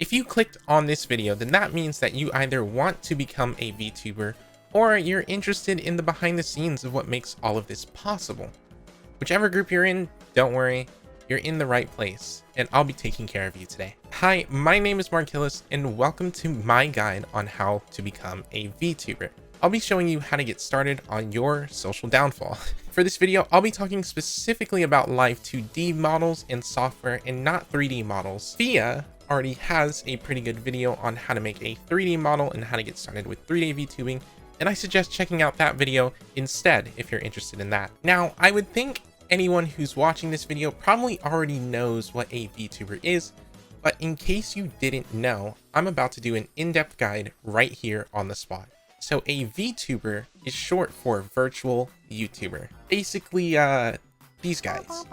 If you clicked on this video, then that means that you either want to become a VTuber or you're interested in the behind the scenes of what makes all of this possible. Whichever group you're in, don't worry, you're in the right place, and I'll be taking care of you today. Hi, my name is Markillus, and welcome to my guide on how to become a VTuber. I'll be showing you how to get started on your social downfall. For this video, I'll be talking specifically about live 2D models and software and not 3D models. Fia already has a pretty good video on how to make a 3D model and how to get started with 3D VTubing, and I suggest checking out that video instead if you're interested in that. Now, I would think anyone who's watching this video probably already knows what a VTuber is, but in case you didn't know, I'm about to do an in-depth guide right here on the spot. So a VTuber is short for virtual YouTuber. Basically, these guys.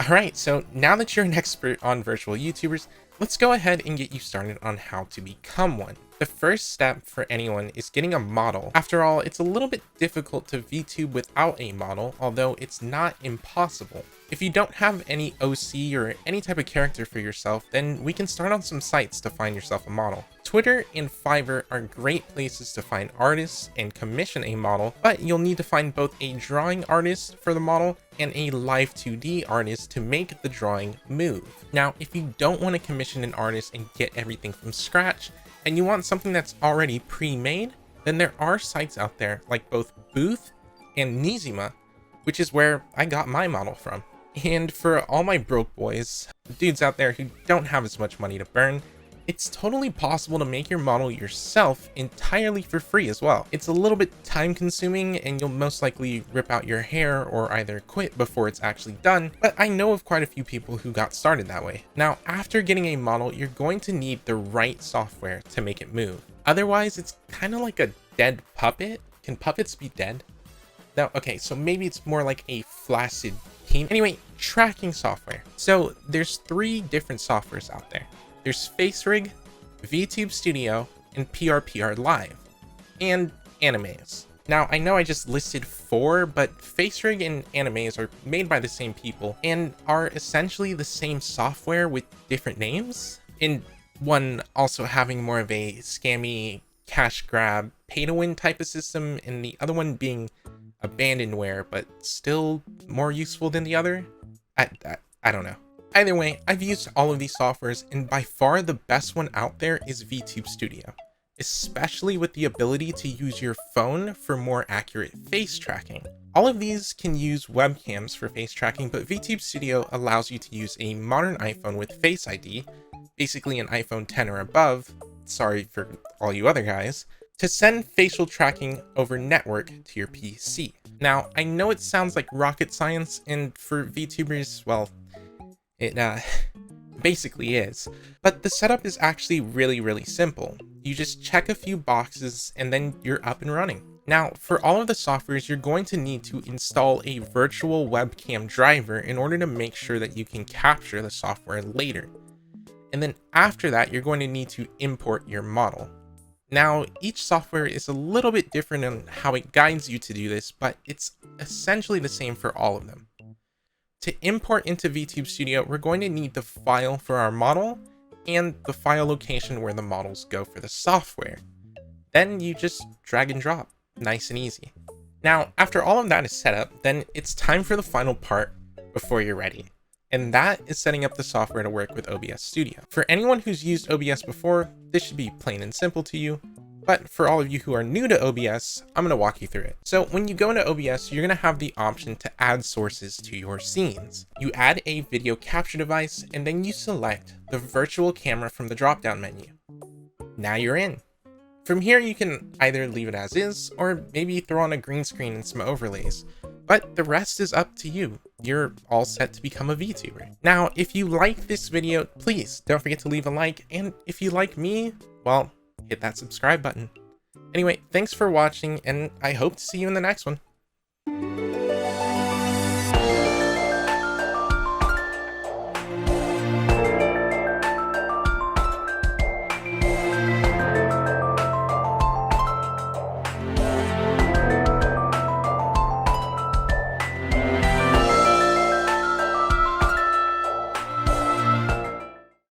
Alright, so now that you're an expert on virtual YouTubers, let's go ahead and get you started on how to become one. The first step for anyone is getting a model. After all, it's a little bit difficult to VTube without a model, although it's not impossible. If you don't have any OC or any type of character for yourself, then we can start on some sites to find yourself a model. Twitter and Fiverr are great places to find artists and commission a model, but you'll need to find both a drawing artist for the model and a live 2D artist to make the drawing move. Now, if you don't want to commission an artist and get everything from scratch, and you want something that's already pre-made, then there are sites out there like both Booth and Nizima, which is where I got my model from. And for all my broke boys, dudes out there who don't have as much money to burn, it's totally possible to make your model yourself entirely for free as well. It's a little bit time consuming and you'll most likely rip out your hair or either quit before it's actually done, but I know of quite a few people who got started that way. Now, after getting a model, you're going to need the right software to make it move. Otherwise, it's kind of like a dead puppet. Can puppets be dead? No, okay, so maybe it's more like a flaccid team. Anyway, tracking software. So there's 3 different softwares out there. There's FaceRig, VTube Studio, and PRPR Live, and Animaze. Now, I know I just listed 4, but FaceRig and Animaze are made by the same people and are essentially the same software with different names, and one also having more of a scammy cash grab pay-to-win type of system, and the other one being abandonware, but still more useful than the other. I don't know. Either way, I've used all of these softwares, and by far the best one out there is VTube Studio, especially with the ability to use your phone for more accurate face tracking. All of these can use webcams for face tracking, but VTube Studio allows you to use a modern iPhone with Face ID, basically an iPhone 10 or above, sorry for all you other guys, to send facial tracking over network to your PC. Now, I know it sounds like rocket science, and for VTubers, well, it basically is, but the setup is actually really simple. You just check a few boxes and then you're up and running. Now, for all of the softwares, you're going to need to install a virtual webcam driver in order to make sure that you can capture the software later. And then after that, you're going to need to import your model. Now, each software is a little bit different in how it guides you to do this, but it's essentially the same for all of them. To import into VTube Studio, we're going to need the file for our model and the file location where the models go for the software. Then you just drag and drop, nice and easy. Now, after all of that is set up, then it's time for the final part before you're ready. And that is setting up the software to work with OBS Studio. For anyone who's used OBS before, this should be plain and simple to you. But for all of you who are new to OBS, I'm going to walk you through it. So when you go into OBS, you're going to have the option to add sources to your scenes. You add a video capture device, and then you select the virtual camera from the drop-down menu. Now you're in. From here, you can either leave it as is, or maybe throw on a green screen and some overlays. But the rest is up to you. You're all set to become a VTuber. Now, if you like this video, please don't forget to leave a like, and if you like me, well, hit that subscribe button. Anyway, thanks for watching, and I hope to see you in the next one.